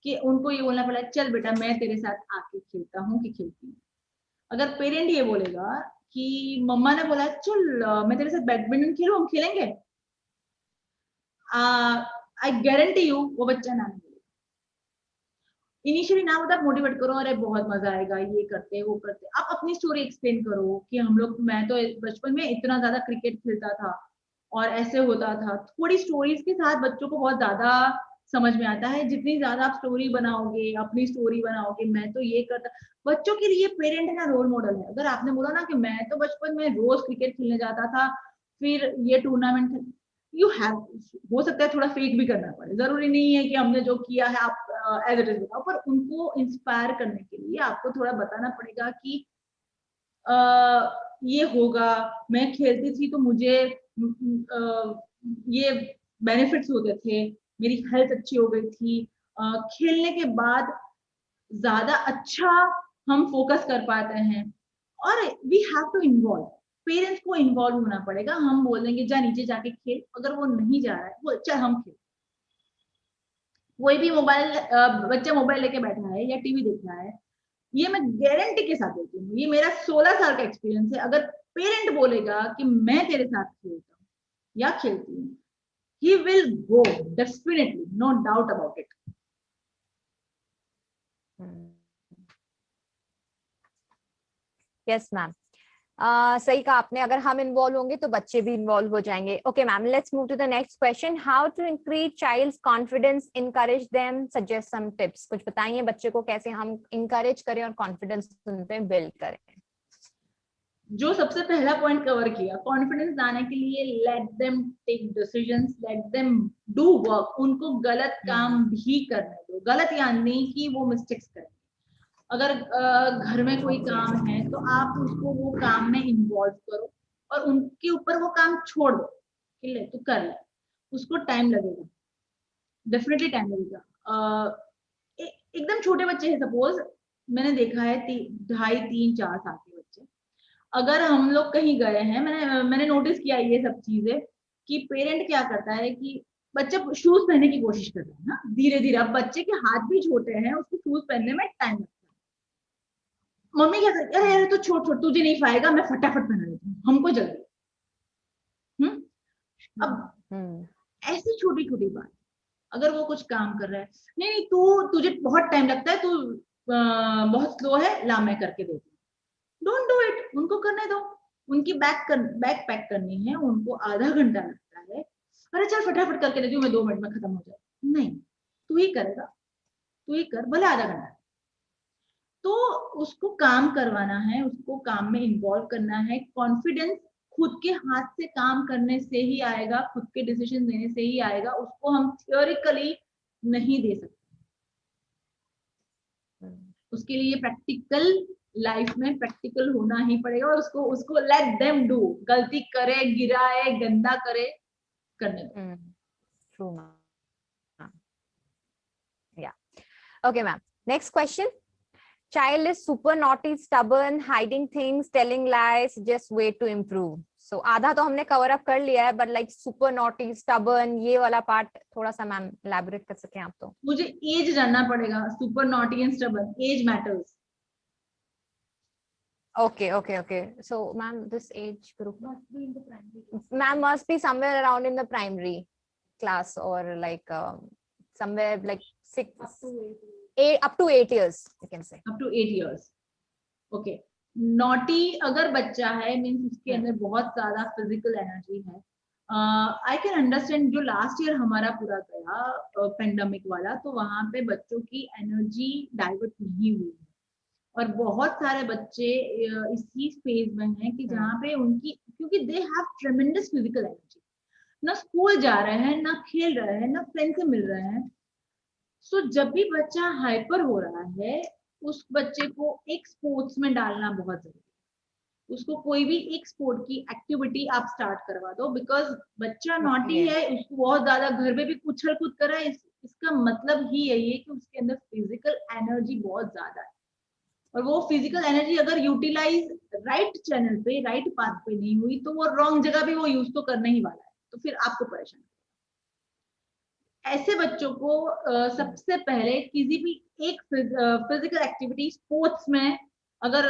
कि उनको ये बोलना पड़ेगा चल बेटा मैं तेरे साथ आके खेलता हूँ कि खेलती हूँ। अगर पेरेंट ये बोलेगा कि मम्मा ने बोला चल मैं तेरे साथ बैडमिंटन खेलूं, हम खेलेंगे, आई गारंटी यू वो बच्चा ना बोलेगा। इनिशियली ना बता, मोटिवेट करो, अरे बहुत मजा आएगा, ये करते वो करते, आप अपनी स्टोरी एक्सप्लेन करो कि हम लोग, मैं तो बचपन में इतना ज्यादा क्रिकेट खेलता था और ऐसे होता था। थोड़ी स्टोरीज के साथ बच्चों को बहुत ज्यादा समझ में आता है। जितनी ज्यादा आप स्टोरी बनाओगे, अपनी स्टोरी बनाओगे, मैं तो ये करता, बच्चों के लिए पेरेंट है ना रोल मॉडल है। अगर आपने बोला ना कि मैं तो बचपन में रोज क्रिकेट खेलने जाता था, फिर ये टूर्नामेंट, यू हैव, हो सकता है थोड़ा फेक भी करना पड़े, जरूरी नहीं है कि हमने जो किया है आप एज इट इज बताओ, पर उनको इंस्पायर करने के लिए आपको थोड़ा बताना पड़ेगा कि ये होगा, मैं खेलती थी तो मुझे ये बेनिफिट्स होते थे, मेरी हेल्थ अच्छी हो गई थी, खेलने के बाद ज्यादा अच्छा हम फोकस कर पाते हैं। और we have to involve, parents को इन्वॉल्व होना पड़ेगा। हम बोल देंगे जा नीचे जाके खेल, अगर वो नहीं जा रहा है वो चल हम खेल। कोई भी मोबाइल, बच्चा मोबाइल लेके बैठा है या टीवी देख रहा है, ये मैं गारंटी के साथ देती हूँ, ये मेरा 16 साल का एक्सपीरियंस है, अगर पेरेंट बोलेगा कि मैं तेरे साथ खेलता हूँ या खेलती हूँ, he will go definitely, no doubt about it.
Yes ma'am, सही कहा आपने, अगर हम इन्वॉल्व होंगे तो बच्चे भी इन्वॉल्व हो जाएंगे। Okay ma'am, let's move to the next question. How to increase child's confidence, encourage them, suggest some tips. कुछ बताइए बच्चे को कैसे हम इनकरेज करें और कॉन्फिडेंस उन पे बिल्ड करें।
जो सबसे पहला पॉइंट कवर किया, कॉन्फिडेंस लाने के लिए let them take decisions, let them do work. उनको गलत काम भी करने दो, गलत यानी नहीं कि वो मिस्टेक्स करें। अगर घर में कोई काम है तो आप उसको वो काम में इन्वॉल्व करो और उनके ऊपर वो काम छोड़ दो कि ले तू कर ले, उसको टाइम लगेगा, डेफिनेटली टाइम लगेगा। एकदम छोटे बच्चे हैं, सपोज मैंने देखा है 2.5, 3, 4 साल के बच्चे, अगर हम लोग कहीं गए हैं, मैंने नोटिस किया ये सब चीजें कि पेरेंट क्या करता है कि बच्चा शूज पहनने की कोशिश करता है ना, धीरे धीरे, अब बच्चे के हाथ भी छोटे हैं, उसको शूज पहनने में टाइम लगता है। मम्मी क्या करती है, अरे अरे तो छोड़ छोड़, तुझे नहीं पाएगा, मैं फटाफट पहना देती हूँ, हमको जल्दी। अब ऐसी छोटी छोटी बात, अगर वो कुछ काम कर रहा है, नहीं नहीं तू, तुझे बहुत टाइम लगता है, तू बहुत स्लो है, ला मैं करके देती हूँ, डोंट डू इट, उनको करने दो। उनकी बैग पैक करनी है, उनको आधा घंटा लगता है, अरे चल फटाफट करके देती हूँ, मैं 2 मिनट में खत्म हो जाए, नहीं, तू ही करेगा, तू ही कर, भले आधा घंटा। तो उसको काम करवाना है, उसको काम में इन्वॉल्व करना है। कॉन्फिडेंस खुद के हाथ से काम करने से ही आएगा, खुद के डिसीजन देने से ही आएगा, उसको हम थियोरिकली नहीं दे सकते। उसके लिए प्रैक्टिकल, लाइफ में प्रैक्टिकल होना ही पड़ेगा, और उसको उसको लेट देम डू, गलती करे, गिराए, गंदा करे, करने दो।
ट्रू मैम, या okay ma'am, next question. Child is super naughty, stubborn, hiding things, telling lies, just way to improve. So आधा तो हमने कवर अप कर लिया है, but like super naughty, stubborn, ये वाला पार्ट थोड़ा सा मैम elaborate कर सकें आप तो।
मुझे एज जानना पड़ेगा, super naughty and stubborn, age matters.
Okay. So ma'am, this age group must be in the primary. Ma'am must be somewhere around in the primary class, or like somewhere like 6 up to 8 years, you can say.
Up to 8 years. Okay. Naughty अगर बच्चा है, means उसके अंदर बहुत ज्यादा physical energy है। I can understand, जो last year हमारा पूरा गया पेंडेमिक वाला, तो वहां पे बच्चों की एनर्जी डाइवर्ट नहीं हुई है, और बहुत सारे बच्चे इसी फेज में हैं कि जहाँ पे उनकी, क्योंकि दे हैव ट्रेमेंडस फिजिकल एनर्जी, ना स्कूल जा रहे हैं, ना खेल रहे हैं, ना फ्रेंड से मिल रहे हैं। सो जब भी बच्चा हाइपर हो रहा है, उस बच्चे को एक स्पोर्ट्स में डालना बहुत जरूरी है। उसको कोई भी एक स्पोर्ट की एक्टिविटी आप स्टार्ट करवा दो, बिकॉज बच्चा नॉटी है, उसको बहुत ज्यादा घर में भी उछल कूद कर रहा है, इसका मतलब ही यही है कि उसके अंदर फिजिकल एनर्जी बहुत ज्यादा है। और वो फिजिकल एनर्जी अगर यूटिलाइज राइट चैनल पे, राइट पाथ पे नहीं हुई तो वो रॉन्ग जगह भी वो यूज तो करने ही वाला है, तो फिर आपको परेशान। ऐसे बच्चों को सबसे पहले किसी भी एक फिजिकल एक्टिविटी, स्पोर्ट्स में, अगर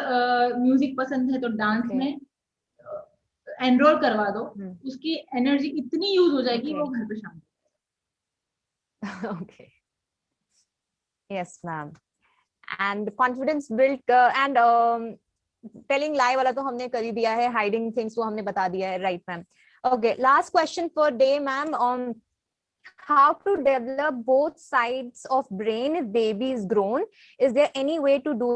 म्यूजिक पसंद है तो डांस में एनरोल करवा दो, उसकी एनर्जी इतनी यूज हो जाएगी वो घर पे शांत।
Okay. Yes, ma'am. And confidence built and telling lie वाला तो हमने कर ही दिया है, hiding things वो हमने बता दिया है, right, ma'am? Okay, last question for day, ma'am. How to develop both sides of brain if baby is grown? Is there any way to do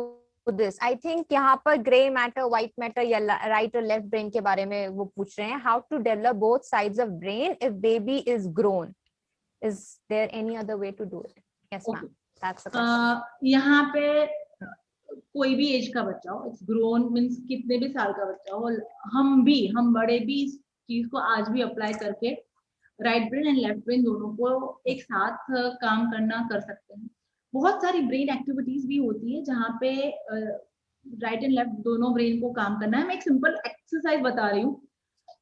this? I think यहाँ पर gray matter, white matter या right और left brain के बारे में वो पूछ रहे हैं. How to develop both sides of brain if baby is grown? Is there any other way to do it? Yes, ma'am. That's the question.
यहाँ पे कोई भी एज का बच्चा हो, इट्स ग्रोन मीन्स कितने भी साल का बच्चा हो, हम बड़े भी इस चीज को आज भी अप्लाई करके right brain and left brain दोनों को एक साथ काम करना कर सकते हैं। बहुत सारी ब्रेन एक्टिविटीज भी होती है जहाँ पे राइट एंड लेफ्ट दोनों ब्रेन को काम करना है। मैं एक सिंपल एक्सरसाइज बता रही हूँ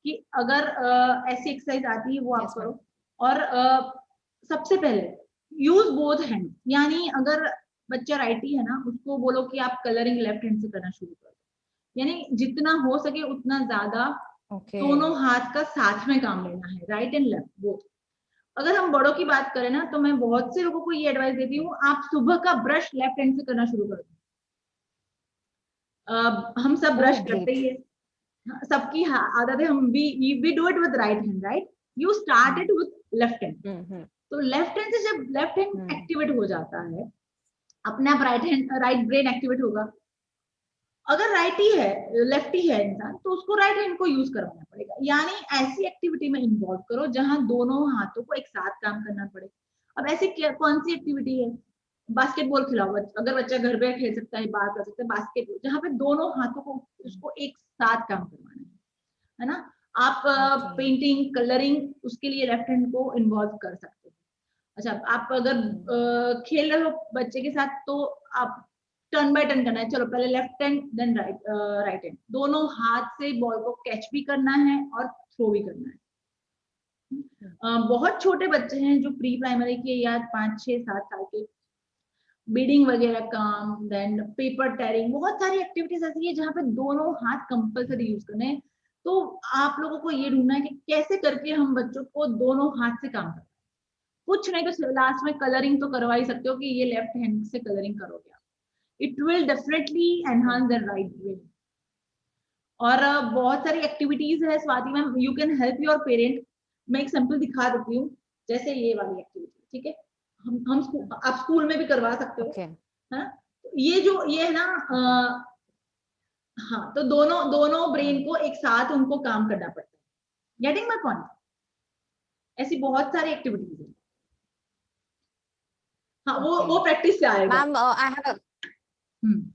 कि अगर ऐसी एक्सरसाइज आती है वो आप करो। और सबसे पहले यूज बोथ हैंड, यानी अगर बच्चा राइटी है ना, उसको बोलो कि आप कलरिंग लेफ्ट हैंड से करना शुरू करो, यानी जितना हो सके उतना ज्यादा दोनों हाथ का साथ में काम लेना है, राइट एंड लेफ्ट बोथ। अगर हम बड़ों की बात करें ना, तो मैं बहुत से लोगों को ये एडवाइस देती हूँ, आप सुबह का ब्रश लेफ्ट हैंड से करना शुरू कर दो। हम सब ब्रश करते ही है, सबकी आदत है, हम we do it with right hand, right? You start it with left hand. तो लेफ्ट हैंड से जब लेफ्ट हैंड एक्टिवेट हो जाता है, अपने आप राइट ब्रेन एक्टिवेट होगा। अगर राइटी है, लेफ्टी है इंसान, तो उसको राइट हैंड को यूज करवाना पड़ेगा। यानी ऐसी एक्टिविटी में इन्वॉल्व करो जहां दोनों हाथों को एक साथ काम करना पड़े। अब ऐसी कौन सी एक्टिविटी है? बास्केटबॉल खिलाओ, अगर बच्चा घर पे खेल सकता है, बाहर कर सकता है, बास्केटबॉल जहाँ पे दोनों हाथों को उसको एक साथ काम करवाना है ना। आप पेंटिंग, कलरिंग, उसके लिए लेफ्ट हैंड को इन्वॉल्व कर सकते हो। अच्छा, आप अगर खेल रहे हो बच्चे के साथ, तो आप टर्न बाय टर्न करना है। चलो पहले left hand then right hand, दोनों हाथ से बॉल को कैच भी करना है और थ्रो भी करना है। बहुत छोटे बच्चे हैं जो प्री प्राइमरी के या 5, 6, 7 साल के, बीडिंग वगैरह काम, देन पेपर टेयरिंग, बहुत सारी एक्टिविटीज ऐसी है जहाँ पे दोनों हाथ कंपल्सरी यूज करने हैं। तो आप लोगों को ये ढूंढना है कि कैसे करके हम बच्चों को दोनों हाथ से काम करें। कुछ नहीं तो लास्ट में कलरिंग तो करवा ही सकते हो कि ये लेफ्ट हैंड से कलरिंग करोगे, it will definitely enhance the right brain. और बहुत सारी एक्टिविटीज है Swati ma'am, you can help your parent. मैं एक सैंपल दिखा देती हूँ, जैसे ये वाली एक्टिविटी, ठीक है? आप स्कूल में भी करवा सकते हो, है ना? ये है ना, हाँ, तो दोनों ब्रेन को एक साथ उनको काम करना पड़ता है। Getting my point? ऐसी बहुत सारी एक्टिविटीज है। हाँ, वो प्रैक्टिस से आएगा।
मैम, आई हैव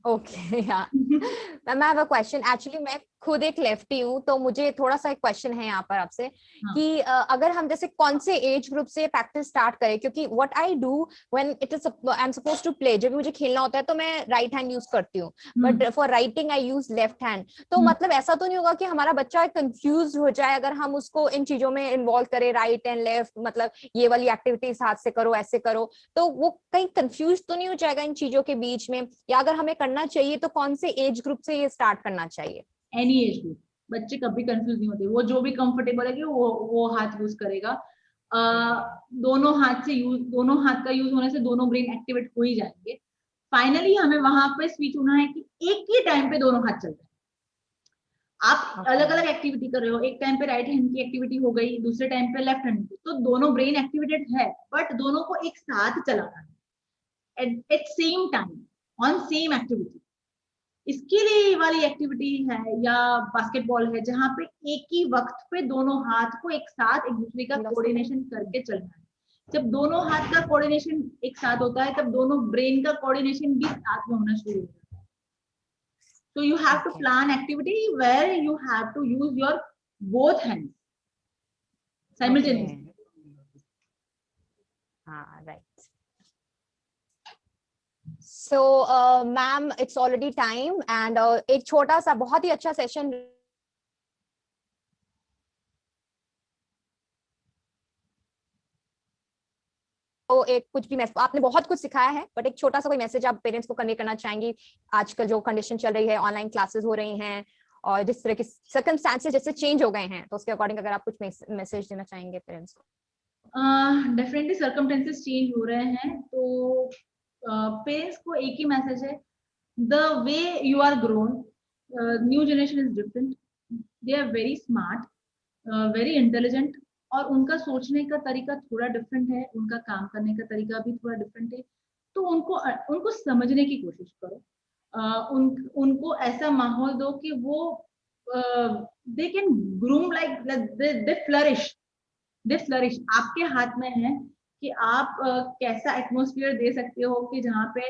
ओके, या ma'am, I have a question. Actually मैं खुद एक लेफ्टी हूँ, तो मुझे थोड़ा सा एक क्वेश्चन है यहाँ पर आपसे कि अगर हम जैसे कौन से एज ग्रुप से प्रैक्टिस स्टार्ट करें, क्योंकि what I do when it is I am supposed to play, जब मुझे खेलना होता है तो मैं राइट हैंड यूज करती हूँ, but for writing I use left hand. तो मतलब ऐसा तो नहीं होगा कि हमारा बच्चा कंफ्यूज हो जाए अगर हम उसको इन चीजों में इन्वॉल्व करें, राइट एंड लेफ्ट, मतलब ये वाली एक्टिविटीज हाथ से करो, ऐसे करो, तो वो कहीं कंफ्यूज तो नहीं हो जाएगा इन चीजों के बीच में? या अगर हमें करना चाहिए तो कौन से एज ग्रुप से ये स्टार्ट करना चाहिए?
एनी एज ग्रुप, बच्चे कभी कंफ्यूज नहीं होते, वो जो भी कंफर्टेबल है कि वो हाथ यूज करेगा। दोनों हाथ का यूज होने से दोनों ब्रेन एक्टिवेट हो ही जाएंगे। फाइनली हमें वहां पे स्विच होना है कि एक ही टाइम पे दोनों हाथ चल रहे हैं। आप अलग अलग एक्टिविटी कर रहे हो, एक टाइम पे राइट हैंड की एक्टिविटी हो गई, दूसरे टाइम पे लेफ्ट हैंड की, तो दोनों ब्रेन एक्टिवेटेड है, बट दोनों को एक साथ चलाना है at same time on same activity. इसके लिए वाली एक्टिविटी है या बास्केटबॉल है जहां पे एक ही वक्त पे दोनों हाथ को एक साथ एक दूसरे का कोऑर्डिनेशन करके चलना है। जब दोनों हाथ का कोऑर्डिनेशन एक साथ होता है, तब दोनों ब्रेन का कोऑर्डिनेशन भी साथ में होना शुरू होता है। So you have to plan activity where you have to use your both hands simultaneously.
Right. So ma'am it's already time and एक छोटा सा बहुत ही अच्छा सेशन तो एक कुछ भी मैसेज, आपने बहुत कुछ सिखाया है, बट एक छोटा सा कोई मैसेज आप पेरेंट्स को कन्वे करना चाहेंगी? आजकल जो कंडीशन चल रही है, ऑनलाइन क्लासेस हो रही हैं और जिस तरह की सर्कमस्टेंसेस जैसे चेंज हो गए हैं, तो उसके अकॉर्डिंग अगर आप कुछ मैसेज देना चाहेंगे पेरेंट्स को?
डेफिनेटली सर्कमस्टेंसेस चेंज हो रहे हैं, तो पेरेंट्स को एक ही मैसेज है, the way you are grown, new generation is different, they are very smart, very intelligent, और उनका सोचने का तरीका थोड़ा डिफरेंट है, उनका काम करने का तरीका भी थोड़ा डिफरेंट है, तो उनको समझने की कोशिश करो, उनको ऐसा माहौल दो कि वो they can groom like they flourish, आपके हाथ में है कि आप कैसा एटमॉस्फेयर दे सकते हो कि जहाँ पे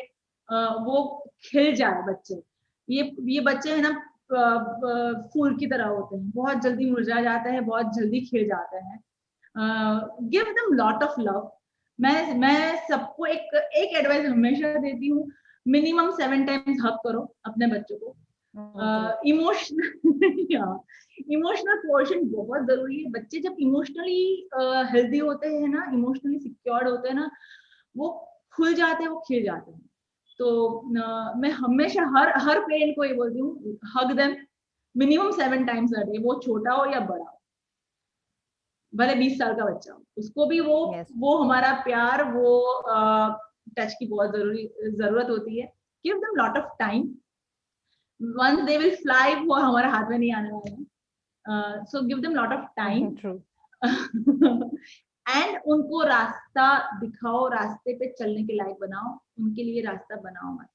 वो खिल जाए बच्चे। ये बच्चे है ना, फूल की तरह होते हैं, बहुत जल्दी मुरझा जाते हैं, बहुत जल्दी खिल जाते हैं। Give them lot of love. मैं सबको एक एडवाइस हमेशा देती हूँ, मिनिमम 7 टाइम्स हग करो अपने बच्चों को। इमोशनल इमोशनल क्वोशंट बहुत जरूरी है। बच्चे जब इमोशनली हेल्दी होते हैं ना, इमोशनली सिक्योर्ड होते हैं ना, वो खुल जाते हैं, वो खिल जाते हैं। तो मैं हमेशा हर पेरेंट को ये बोलती हूँ, hug them minimum 7 times a day, वो छोटा हो या बड़ा हो, भले 20 साल का बच्चा हो, उसको भी वो हमारा प्यार, वो टच की बहुत जरूरत होती है। Give them lot of time, once they will fly, वो हमारे हाथ में नहीं आने वाले हैं। So give them lot of time.
True.
And उनको रास्ता दिखाओ, रास्ते पे चलने के लायक बनाओ, उनके लिए रास्ता बनाओ मत।